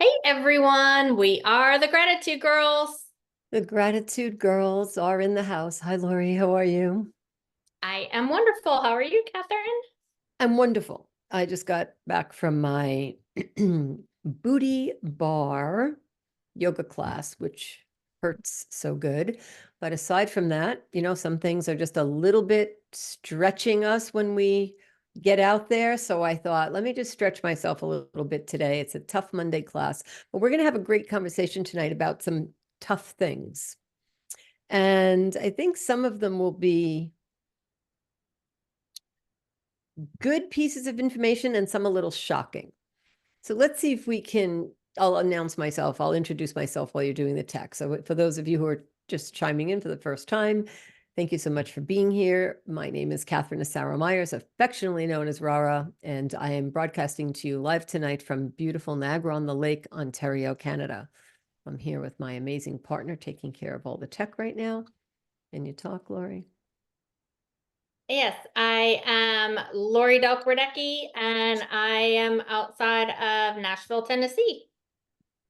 Hey everyone, we are the Gratitude Girls. The Gratitude Girls are in the house. Hi, Lori. How are you? I am wonderful. How are you, Catherine? I'm wonderful. I just got back from my booty bar yoga class, which hurts so good. But aside from that, some things are just a little bit stretching us when we get out there. So I thought, let me just stretch myself a little bit today. It's a tough Monday class, but we're going to have a great conversation tonight about some tough things. And I think some of them will be good pieces of information and some a little shocking. So let's see if we can, I'll announce myself. I'll introduce myself while you're doing the text. So for those of you who are just chiming in for the first time, thank you so much for being here. My name is Catherine Asaro Myers, affectionately known as Rara, and I am broadcasting to you live tonight from beautiful Niagara-on-the-Lake, Ontario, Canada. I'm here with my amazing partner taking care of all the tech right now. Can you talk, Lori? Yes, I am Lori Delk-Radecki, and I am outside of Nashville, Tennessee.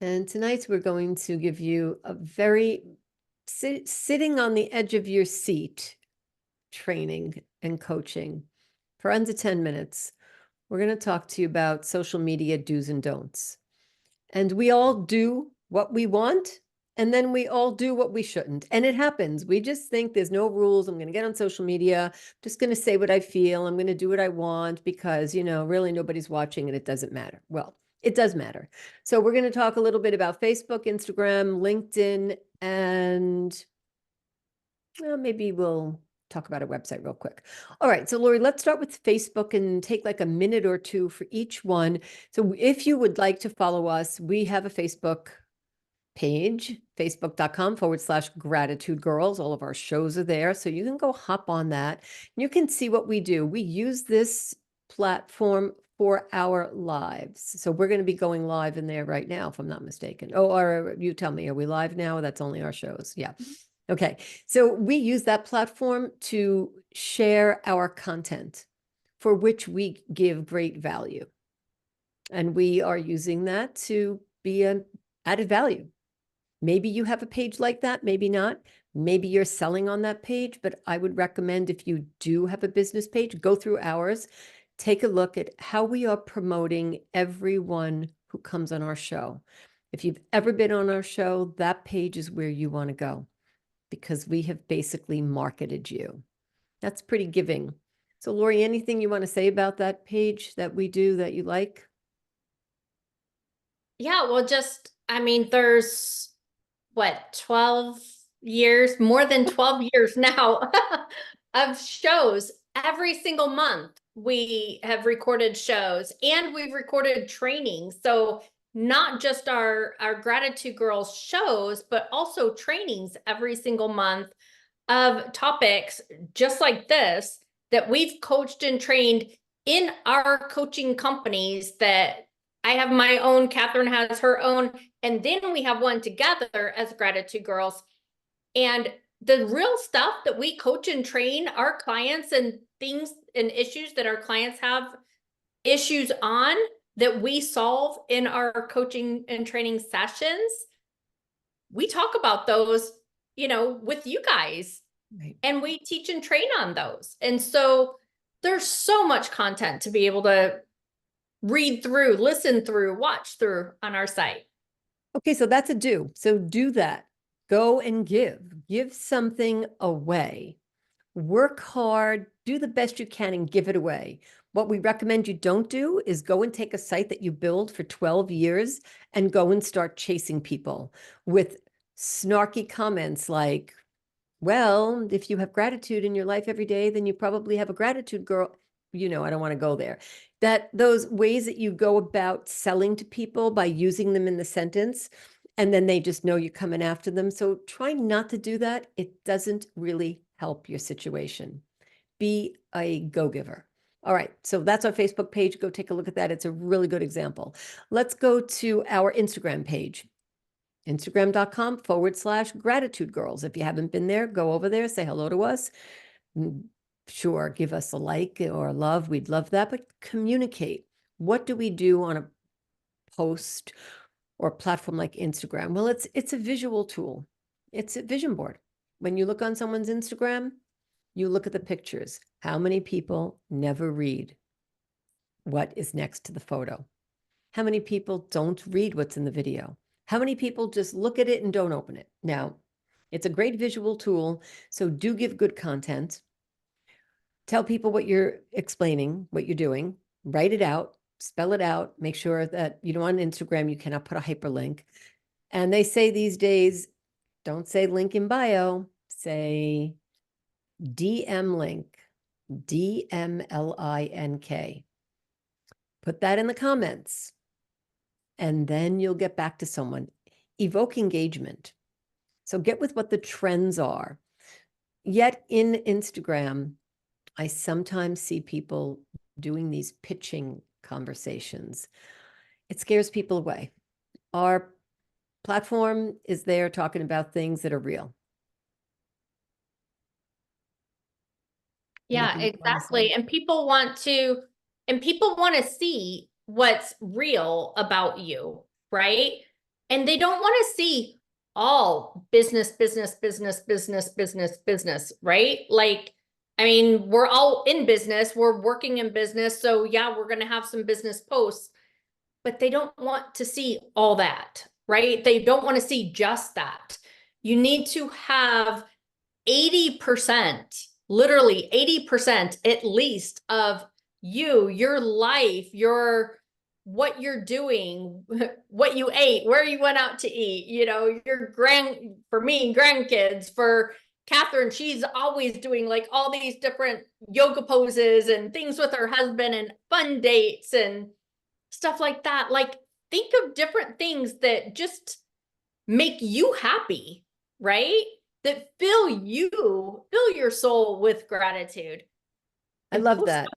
And tonight we're going to give you a very sitting on the edge of your seat training and coaching for under 10 minutes. We're going to talk to you about social media do's and don'ts. And we all do what we want, and then we all do what we shouldn't. And it happens. We just think there's no rules. I'm going to get on social media, just going to say what I feel. I'm going to do what I want because, really nobody's watching and it doesn't matter. Well, it does matter. So we're going to talk a little bit about Facebook, Instagram, LinkedIn, and maybe we'll talk about a website real quick. All right. So Lori, let's start with Facebook and take like a minute or two for each one. So if you would like to follow us, we have a Facebook page, facebook.com/gratitude girls. All of our shows are there. So you can go hop on that. You can see what we do. We use this platform for our lives. So we're going to be going live in there right now, if I'm not mistaken. Oh, or you tell me, are we live now? That's only our shows. Yeah. Okay. So we use that platform to share our content for which we give great value. And we are using that to be an added value. Maybe you have a page like that, maybe not. Maybe you're selling on that page, but I would recommend if you do have a business page, go through ours, take a look at how we are promoting everyone who comes on our show. If you've ever been on our show, that page is where you want to go because we have basically marketed you. That's pretty giving. So Lori, anything you want to say about that page that we do that you like? Yeah, well, there's what, 12 years, more than 12 years now of shows. Every single month we have recorded shows and we've recorded trainings. So not just our Gratitude Girls shows, but also trainings every single month of topics just like this that we've coached and trained in our coaching companies. That I have my own, Catherine has her own, and then we have one together as Gratitude Girls. And the real stuff that we coach and train our clients and things and issues that our clients have issues on, that we solve in our coaching and training sessions, we talk about those, with you guys. Right. And we teach and train on those. And so there's so much content to be able to read through, listen through, watch through on our site. Okay, so that's a do. So do that. Go and give something away. Work hard, do the best you can and give it away. What we recommend you don't do is go and take a site that you build for 12 years and go and start chasing people with snarky comments like, well, if you have gratitude in your life every day, then you probably have a gratitude girl. I don't want to go there. That those ways that you go about selling to people by using them in the sentence, and then they just know you're coming after them. So try not to do that. It doesn't really help your situation. Be a go-giver. All right, so that's our Facebook page. Go take a look at that. It's a really good example. Let's go to our Instagram page. Instagram.com/gratitude girls. If you haven't been there, go over there, say hello to us. Sure, give us a like or a love. We'd love that, but communicate. What do we do on a post or a platform like Instagram? Well, it's a visual tool. It's a vision board. When you look on someone's Instagram, you look at the pictures. How many people never read what is next to the photo? How many people don't read what's in the video? How many people just look at it and don't open it? Now, it's a great visual tool, so do give good content. Tell people what you're explaining, what you're doing, write it out, spell it out, make sure that, on Instagram, you cannot put a hyperlink. And they say these days, don't say link in bio, say DM link, DMLINK. Put that in the comments, and then you'll get back to someone. Evoke engagement. So get with what the trends are. Yet in Instagram, I sometimes see people doing these pitching conversations. It scares people away. Our platform is there talking about things that are real. Yeah, Anything you wanna say? exactly. And people want to see what's real about you, right? And they don't want to see all business, business, business, business, business, business, right? Like, I mean, we're all in business, we're working in business. So yeah, we're going to have some business posts, but they don't want to see all that, right? They don't want to see just that. You need to have 80%, literally 80% at least of you, your life, what you're doing, what you ate, where you went out to eat, for me, grandkids, for Catherine, she's always doing like all these different yoga poses and things with her husband and fun dates and stuff like that. Like, think of different things that just make you happy, right? That fill your soul with gratitude. I love that.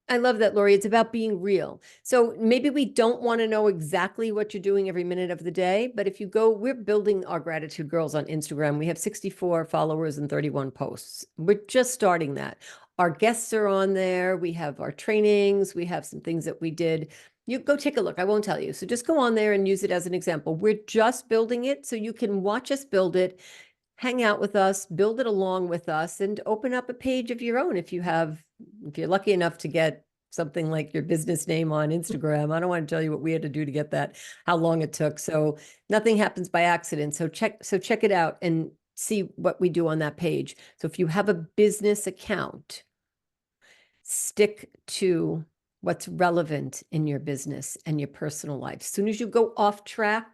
I love that, Lori. It's about being real. So maybe we don't want to know exactly what you're doing every minute of the day, but if you go, we're building our Gratitude Girls on Instagram. We have 64 followers and 31 posts. We're just starting that. Our guests are on there. We have our trainings. We have some things that we did. You go take a look. I won't tell you. So just go on there and use it as an example. We're just building it so you can watch us build it, hang out with us, build it along with us, and open up a page of your own if you're lucky enough to get something like your business name on Instagram. I don't want to tell you what we had to do to get that, how long it took. So nothing happens by accident. So check it out and see what we do on that page. So if you have a business account, stick to what's relevant in your business and your personal life. As soon as you go off track,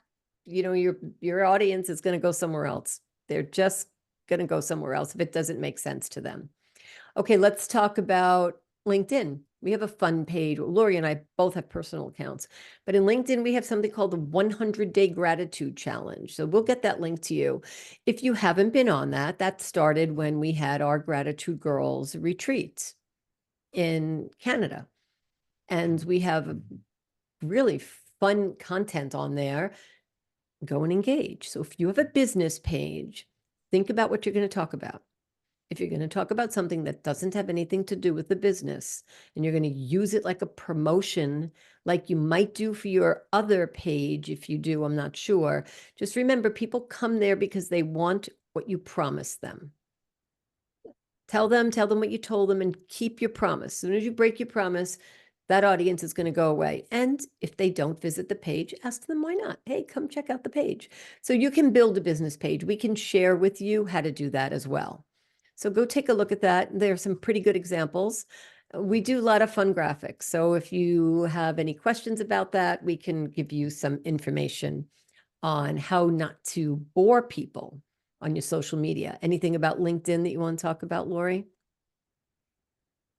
your audience is going to go somewhere else. They're just going to go somewhere else if it doesn't make sense to them. Okay, let's talk about LinkedIn. We have a fun page. Lori and I both have personal accounts, but in LinkedIn, we have something called the 100-Day Gratitude Challenge. So we'll get that link to you. If you haven't been on that, that started when we had our Gratitude Girls retreat in Canada. And we have really fun content on there. Go and engage. So if you have a business page, think about what you're going to talk about. If you're going to talk about something that doesn't have anything to do with the business, and you're going to use it like a promotion, like you might do for your other page, if you do, I'm not sure. Just remember, people come there because they want what you promised them. Tell them what you told them, and keep your promise. As soon as you break your promise, that audience is going to go away. And if they don't visit the page, ask them why not. Hey, come check out the page. So you can build a business page. We can share with you how to do that as well. So go take a look at that. There are some pretty good examples. We do a lot of fun graphics. So if you have any questions about that, we can give you some information on how not to bore people on your social media. Anything about LinkedIn that you want to talk about, Lori?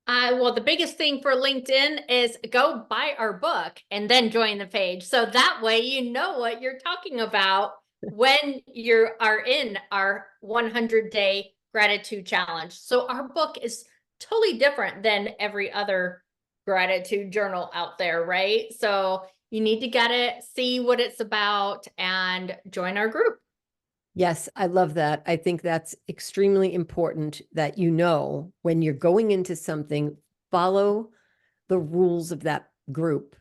Well, the biggest thing for LinkedIn is go buy our book and then join the page. So that way you know what you're talking about when you are in our 100-day gratitude challenge. So our book is totally different than every other gratitude journal out there, right? So you need to get it, see what it's about, and join our group. Yes, I love that. I think that's extremely important that when you're going into something, follow the rules of that group.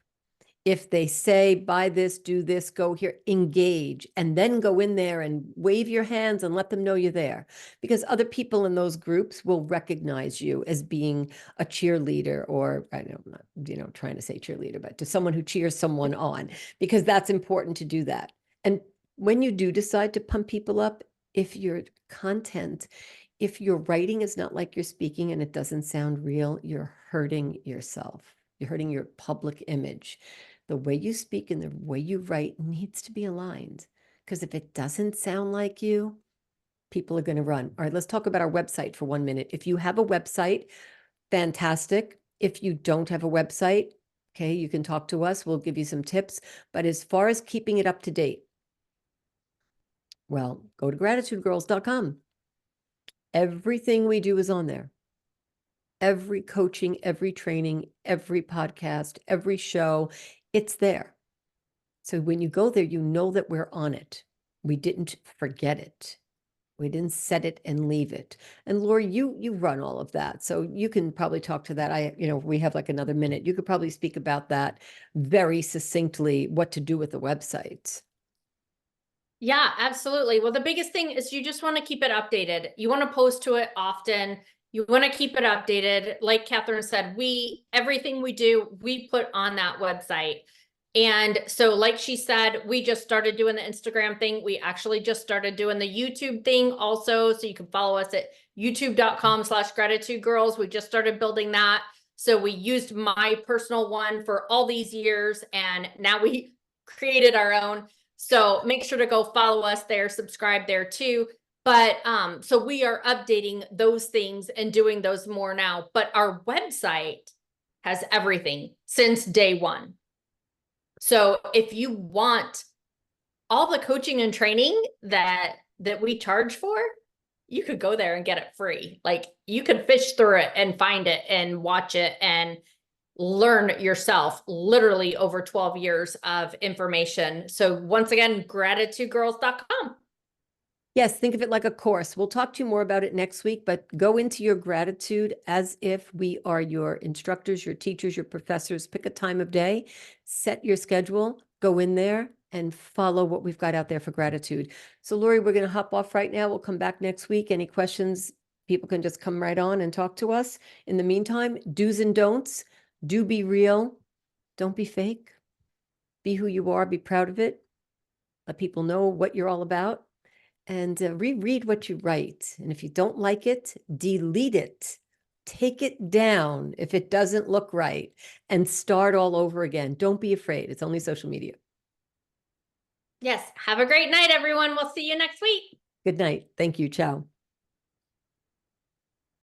If they say, buy this, do this, go here, engage, and then go in there and wave your hands and let them know you're there. Because other people in those groups will recognize you as being a cheerleader, or I know I'm not, trying to say cheerleader, but to someone who cheers someone on, because that's important to do that. And when you do decide to pump people up, if your content, if your writing is not like you're speaking and it doesn't sound real, you're hurting yourself. You're hurting your public image. The way you speak and the way you write needs to be aligned. Because if it doesn't sound like you, people are going to run. All right, let's talk about our website for 1 minute. If you have a website, fantastic. If you don't have a website, okay, you can talk to us. We'll give you some tips. But as far as keeping it up to date, well, go to gratitudegirls.com. Everything we do is on there. Every coaching, every training, every podcast, every show, it's there. So when you go there, you know that we're on it. We didn't forget it. We didn't set it and leave it. And Lori, you run all of that. So you can probably talk to that. We have like another minute. You could probably speak about that very succinctly, what to do with the website. Yeah, absolutely. Well, the biggest thing is you just want to keep it updated. You want to post to it often. You want to keep it updated. Like Catherine said, everything we do, we put on that website. And so, like she said, we just started doing the Instagram thing. We actually just started doing the YouTube thing also. So you can follow us at youtube.com/gratitudegirls. We just started building that. So we used my personal one for all these years, and now we created our own. So make sure to go follow us there, subscribe there too. But so we are updating those things and doing those more now. But our website has everything since day one. So if you want all the coaching and training that we charge for, you could go there and get it free. Like you could fish through it and find it and watch it and learn yourself, literally over 12 years of information. So once again, gratitudegirls.com. Yes, think of it like a course. We'll talk to you more about it next week, but go into your gratitude as if we are your instructors, your teachers, your professors. Pick a time of day, set your schedule, go in there and follow what we've got out there for gratitude. So Lori, we're going to hop off right now. We'll come back next week. Any questions, people can just come right on and talk to us. In the meantime, do's and don'ts. Do be real. Don't be fake. Be who you are. Be proud of it. Let people know what you're all about. And reread what you write. And if you don't like it, delete it. Take it down if it doesn't look right and start all over again. Don't be afraid. It's only social media. Yes. Have a great night, everyone. We'll see you next week. Good night. Thank you. Ciao.